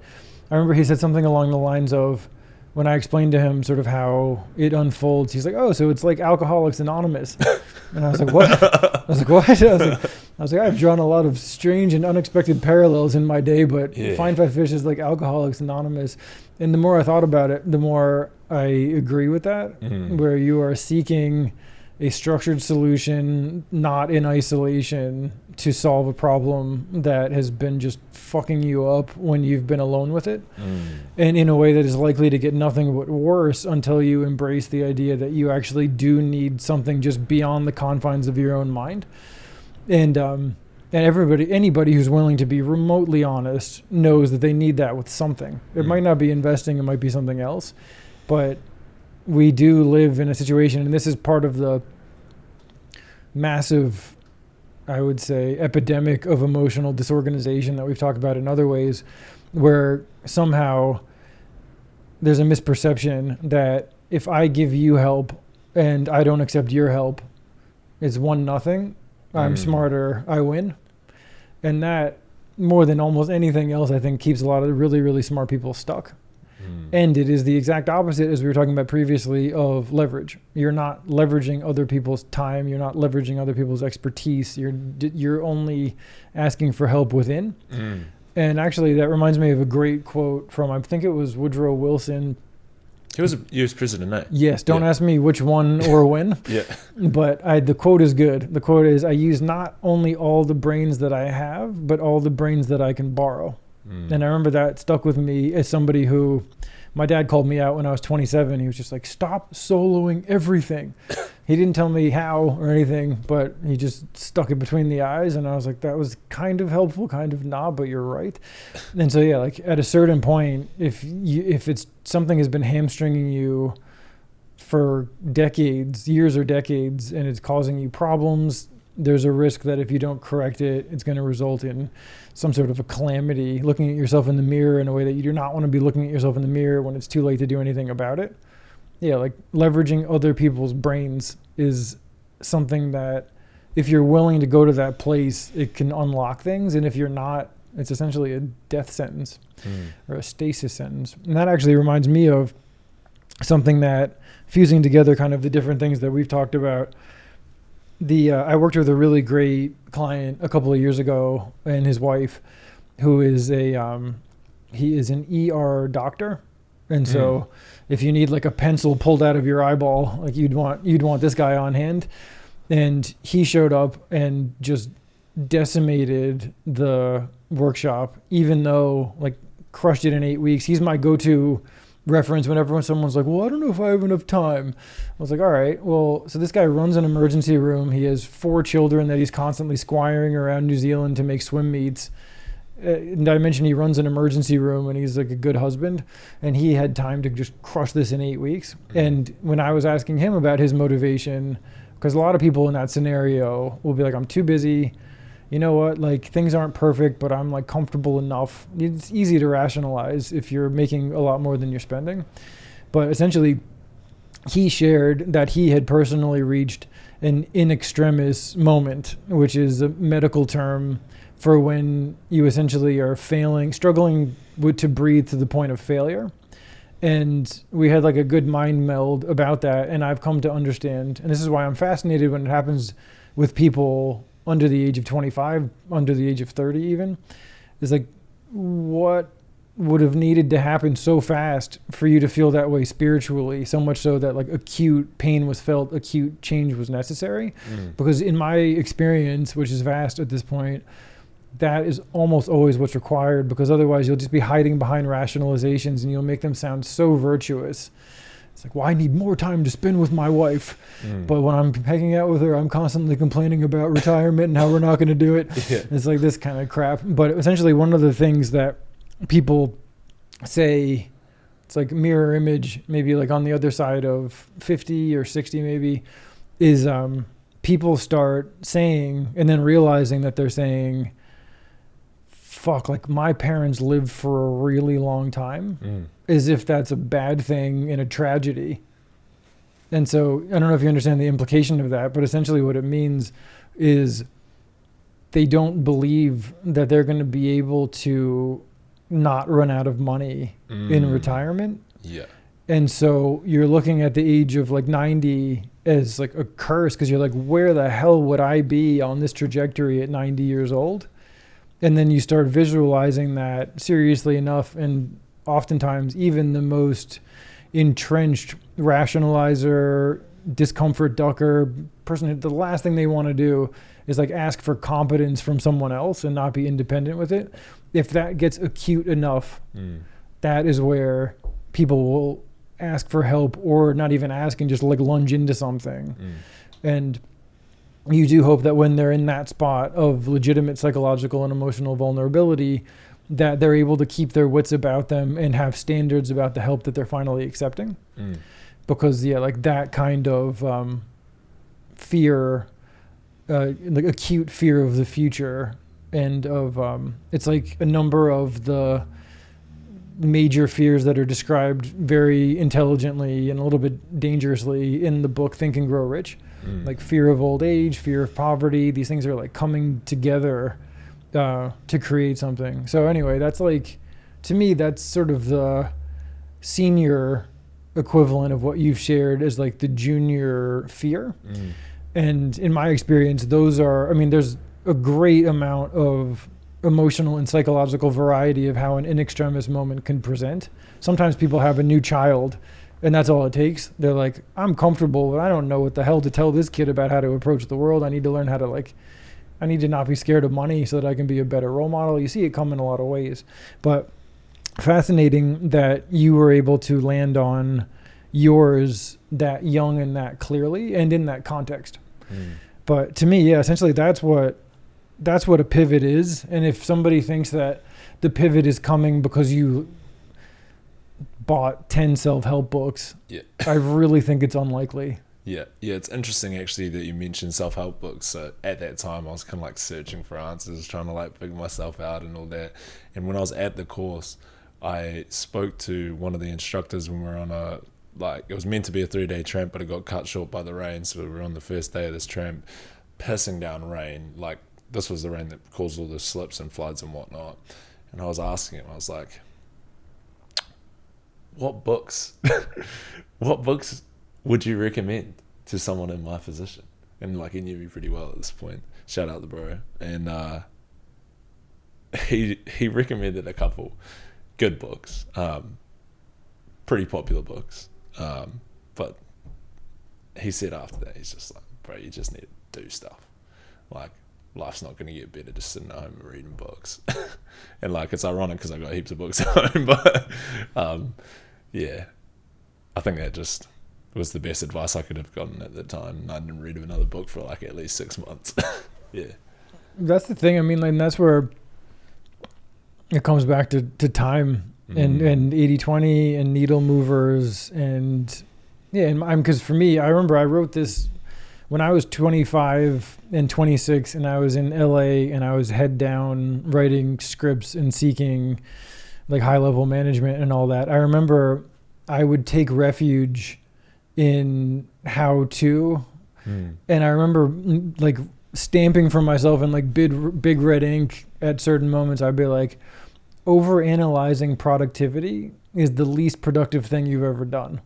I remember he said something along the lines of, when I explained to him sort of how it unfolds, he's like, "Oh, so it's like Alcoholics Anonymous." And I was like, "What?" I was like, "I've drawn a lot of strange and unexpected parallels in my day, but Fine Fat Fish is like Alcoholics Anonymous." And the more I thought about it, the more I agree with that, where you are seeking a structured solution, not in isolation, to solve a problem that has been just fucking you up when you've been alone with it, and in a way that is likely to get nothing but worse until you embrace the idea that you actually do need something just beyond the confines of your own mind. And anybody who's willing to be remotely honest knows that they need that with something. It might not be investing, it might be something else, but we do live in a situation, and this is part of the massive, I would say, epidemic of emotional disorganization that we've talked about in other ways, where somehow there's a misperception that if I give you help and I don't accept your help, it's 1-0. I'm smarter, I win. And that, more than almost anything else, I think keeps a lot of really, really smart people stuck. And it is the exact opposite, as we were talking about previously, of leverage. You're not leveraging other people's time. You're not leveraging other people's expertise. You're only asking for help within. And actually, that reminds me of a great quote from, I think it was Woodrow Wilson. He was a US president, eh? Yes. Don't ask me which one or when. But the quote is good. The quote is, "I use not only all the brains that I have, but all the brains that I can borrow." And I remember that stuck with me as somebody who, my dad called me out when I was 27. He was just like, "Stop soloing everything." He didn't tell me how or anything, but he just stuck it between the eyes, and I was like, that was kind of helpful, kind of not, but you're right. And so yeah, like at a certain point, if it's something has been hamstringing you for decades, years or decades, and it's causing you problems, there's a risk that if you don't correct it, it's going to result in some sort of a calamity, looking at yourself in the mirror in a way that you do not want to be looking at yourself in the mirror when it's too late to do anything about it. Yeah, like leveraging other people's brains is something that if you're willing to go to that place, it can unlock things. And if you're not, it's essentially a death sentence or a stasis sentence. And that actually reminds me of something that, fusing together kind of the different things that we've talked about. I worked with a really great client a couple of years ago, and his wife, who is he is an ER doctor. And so if you need like a pencil pulled out of your eyeball, like you'd want this guy on hand. And he showed up and just decimated the workshop, even though like crushed it in 8 weeks. He's my go-to reference whenever someone's like, well, I don't know if I have enough time. I was like, all right, well, so this guy runs an emergency room. He has 4 children that he's constantly squiring around New Zealand to make swim meets. And I mentioned he runs an emergency room, and he's like a good husband, and he had time to just crush this in 8 weeks. And when I was asking him about his motivation, because a lot of people in that scenario will be like, I'm too busy. You know what? Like things aren't perfect, but I'm like comfortable enough. It's easy to rationalize if you're making a lot more than you're spending. But essentially, he shared that he had personally reached an in extremis moment, which is a medical term for when you essentially are struggling to breathe to the point of failure. And we had like a good mind meld about that. And I've come to understand, and this is why I'm fascinated when it happens with people under the age of 25, under the age of 30 even, is like, what would have needed to happen so fast for you to feel that way spiritually, so much so that like acute pain was felt, acute change was necessary? Because in my experience, which is vast at this point, that is almost always what's required, because otherwise you'll just be hiding behind rationalizations and you'll make them sound so virtuous. It's like, well, I need more time to spend with my wife. But when I'm hanging out with her, I'm constantly complaining about retirement and how we're not going to do it. Yeah. It's like this kind of crap. But essentially one of the things that people say, it's like mirror image, maybe like on the other side of 50 or 60 maybe, is people start saying and then realizing that they're saying, fuck, like my parents lived for a really long time, as if that's a bad thing and a tragedy. And so I don't know if you understand the implication of that, but essentially what it means is they don't believe that they're going to be able to not run out of money in retirement. Yeah. And so you're looking at the age of like 90 as like a curse, because you're like, where the hell would I be on this trajectory at 90 years old? And then you start visualizing that seriously enough, and oftentimes even the most entrenched rationalizer, discomfort ducker person, the last thing they want to do is like ask for competence from someone else and not be independent with it. If that gets acute enough, that is where people will ask for help, or not even ask and just like lunge into something. And you do hope that when they're in that spot of legitimate psychological and emotional vulnerability, that they're able to keep their wits about them and have standards about the help that they're finally accepting. Because yeah, like that kind of fear, like acute fear of the future, and of it's like a number of the major fears that are described very intelligently and a little bit dangerously in the book Think and Grow Rich. Like fear of old age, fear of poverty, these things are like coming together to create something. So anyway, that's like, to me, that's sort of the senior equivalent of what you've shared as like the junior fear. And in my experience, those are, I mean, there's a great amount of emotional and psychological variety of how an in extremis moment can present. Sometimes people have a new child, and that's all it takes. They're like, I'm comfortable, but I don't know what the hell to tell this kid about how to approach the world. I need to learn how to I need to not be scared of money so that I can be a better role model. You see it come in a lot of ways. But fascinating that you were able to land on yours that young and that clearly and in that context. But to me, yeah, essentially that's what a pivot is. And if somebody thinks that the pivot is coming because you bought 10 self-help books, I really think it's unlikely. Yeah, it's interesting actually that you mentioned self-help books. So at that time, I was kind of like searching for answers, trying to like figure myself out and all that. And when I was at the course, I spoke to one of the instructors when we were on it was meant to be a 3-day tramp, but it got cut short by the rain. So we were on the first day of this tramp, pissing down rain. Like, this was the rain that caused all the slips and floods and whatnot. And I was asking him, I was like, what books would you recommend to someone in my position? And like, he knew me pretty well at this point. Shout out the bro. And he recommended a couple good books, pretty popular books. But he said after that, he's just like, bro, you just need to do stuff. Like, life's not going to get better just sitting at home and reading books. And like, it's ironic because I got heaps of books at home, but yeah, I think that just was the best advice I could have gotten at the time. I didn't read another book for like at least 6 months. Yeah, that's the thing. I mean, like, that's where it comes back to time and 80-20 and needle movers. And yeah, and because for me, I remember I wrote this when I was 25 and 26 and I was in LA and I was head down writing scripts and seeking like high level management and all that. I remember I would take refuge in how to, and I remember like stamping for myself in like big red ink at certain moments. I'd be like, over analyzing productivity is the least productive thing you've ever done.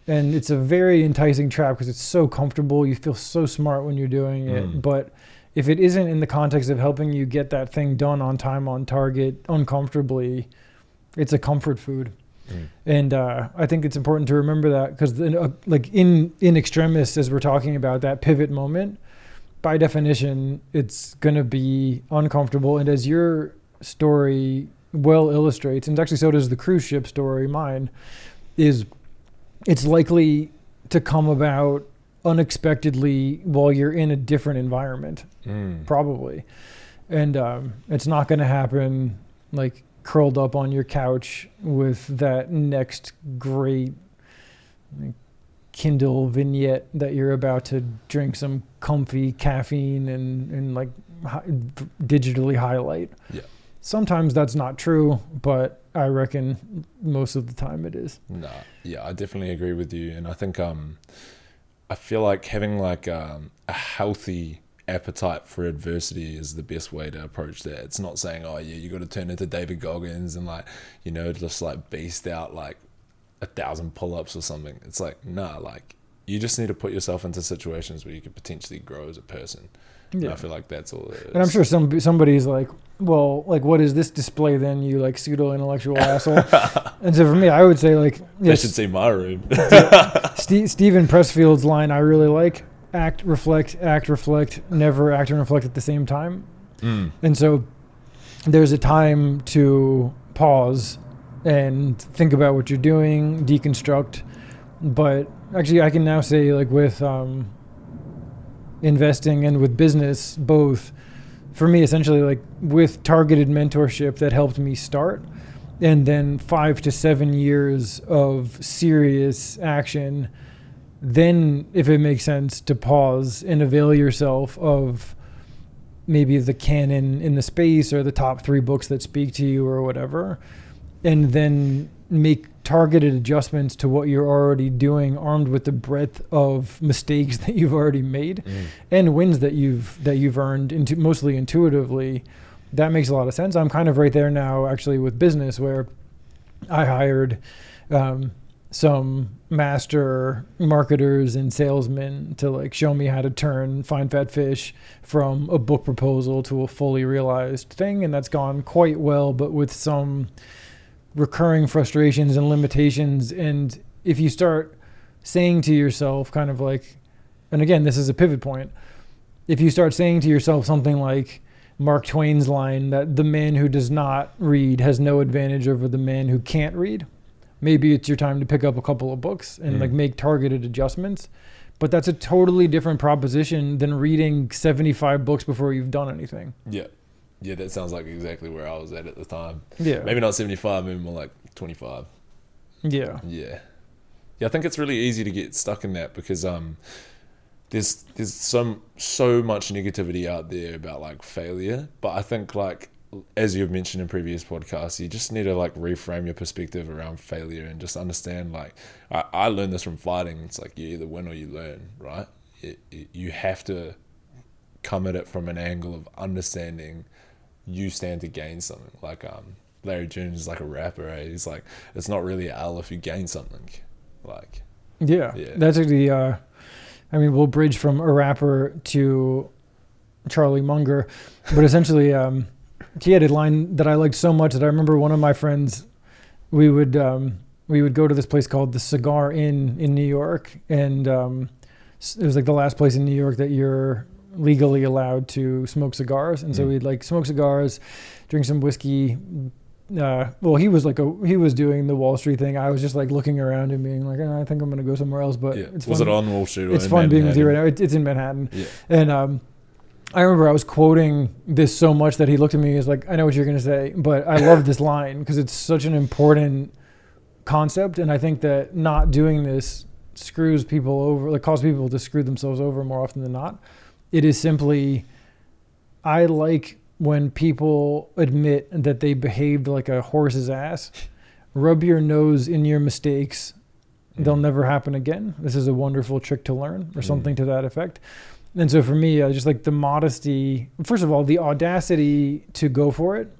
And it's a very enticing trap because it's so comfortable. You feel so smart when you're doing it. But if it isn't in the context of helping you get that thing done on time, on target, uncomfortably, it's a comfort food. And I think it's important to remember that because like in Extremis, as we're talking about that pivot moment, by definition, it's going to be uncomfortable. And as your story well illustrates, and actually so does the cruise ship story, mine, is it's likely to come about unexpectedly while you're in a different environment, probably. And it's not going to happen like curled up on your couch with that next great Kindle vignette that you're about to drink some comfy caffeine and like digitally highlight. Yeah. Sometimes that's not true, but I reckon most of the time it is. No, yeah, I definitely agree with you. And I think I feel like having like a healthy appetite for adversity is the best way to approach that. It's not saying, oh yeah, you got to turn into David Goggins and like, you know, just like beast out like 1,000 pull-ups or something. It's like, nah, like you just need to put yourself into situations where you could potentially grow as a person. Yeah. And I feel like that's all it is. And I'm sure somebody's like, well, like, what is this display then, you like pseudo-intellectual asshole? And so for me, I would say like... They should see my room. Stephen Pressfield's line I really like, act, reflect, never act and reflect at the same time. And so there's a time to pause and think about what you're doing, deconstruct. But actually I can now say like with... investing and with business, both, for me, essentially like with targeted mentorship that helped me start, and then 5 to 7 years of serious action, then if it makes sense to pause and avail yourself of maybe the canon in the space or the top 3 books that speak to you or whatever, and then make targeted adjustments to what you're already doing, armed with the breadth of mistakes that you've already made and wins that you've earned mostly intuitively. That makes a lot of sense. I'm kind of right there now actually with business, where I hired some master marketers and salesmen to like show me how to turn Fine Fat Fish from a book proposal to a fully realized thing, and that's gone quite well, but with some recurring frustrations and limitations. And if you start saying to yourself kind of like, and again, this is a pivot point, if you start saying to yourself something like Mark Twain's line that the man who does not read has no advantage over the man who can't read, maybe it's your time to pick up a couple of books and like make targeted adjustments. But that's a totally different proposition than reading 75 books before you've done anything. Yeah. Yeah, that sounds like exactly where I was at the time. Yeah. Maybe not 75, maybe more like 25. Yeah. Yeah. Yeah, I think it's really easy to get stuck in that because there's so much negativity out there about like failure. But I think like, as you've mentioned in previous podcasts, you just need to like reframe your perspective around failure and just understand like, I learned this from fighting. It's like you either win or you learn, right? You have to come at it from an angle of understanding you stand to gain something. Like Larry Jones is like a rapper, eh? He's like, it's not really L if you gain something. Like, yeah. That's actually, I mean, we'll bridge from a rapper to Charlie Munger, but essentially, he had a line that I liked so much that I remember one of my friends, we would go to this place called the Cigar Inn in New York, and it was like the last place in New York that you're legally allowed to smoke cigars, and so we'd like smoke cigars, drink some whiskey. Well, he was doing the Wall Street thing. I was just like looking around and being like, I think I'm gonna go somewhere else. But it's fun. Was it on Wall Street? Or it's fun being with you right now. It's in Manhattan, and I remember I was quoting this so much that he looked at me and was like, I know what you're going to say, but I love this line because it's such an important concept. And I think that not doing this screws people over, like causes people to screw themselves over more often than not. It is simply, I like when people admit that they behaved like a horse's ass. Rub your nose in your mistakes. They'll never happen again. This is a wonderful trick to learn, or something to that effect. And so for me, just like the modesty, first of all, the audacity to go for it,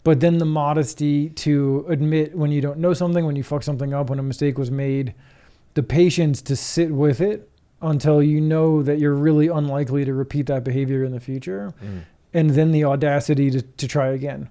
but then the modesty to admit when you don't know something, when you fuck something up, when a mistake was made, the patience to sit with it until you know that you're really unlikely to repeat that behavior in the future. And then the audacity to try again.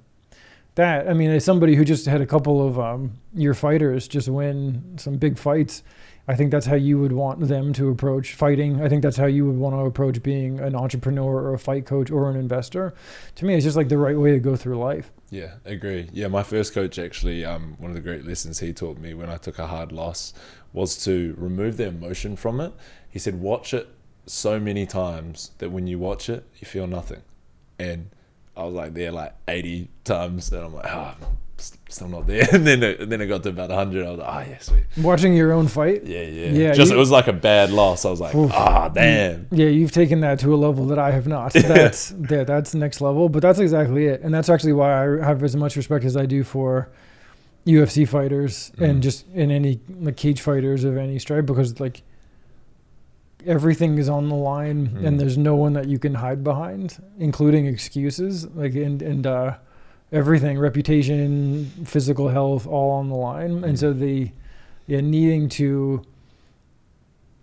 That, I mean, as somebody who just had a couple of your fighters just win some big fights, I think that's how you would want them to approach fighting. I think that's how you would want to approach being an entrepreneur or a fight coach or an investor. To me, it's just like the right way to go through life. Yeah, I agree. Yeah, my first coach actually, one of the great lessons he taught me when I took a hard loss was to remove the emotion from it. He said, watch it so many times that when you watch it, you feel nothing. And I was like there like 80 times and I'm like, still not there. And then it got to about 100. I was like, yeah, sweet. Watching your own fight? Yeah. Just it was like a bad loss. I was like, damn. Yeah, you've taken that to a level that I have not. That's next level. But that's exactly it. And that's actually why I have as much respect as I do for UFC fighters and just in any like cage fighters of any stripe, because like everything is on the line and there's no one that you can hide behind, including excuses. Like and everything, reputation, physical health, all on the line. And so needing to,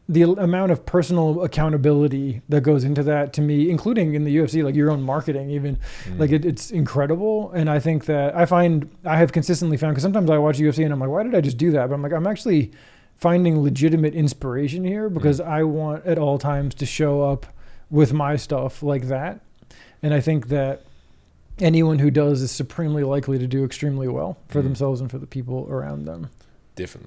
the amount of personal accountability that goes into that, to me, including in the UFC, like your own marketing even, like it's incredible. And I think that I have consistently found, because sometimes I watch UFC and I'm like, why did I just do that? But I'm like, I'm actually finding legitimate inspiration here because I want at all times to show up with my stuff like that. And I think that anyone who does is supremely likely to do extremely well for themselves and for the people around them. Definitely.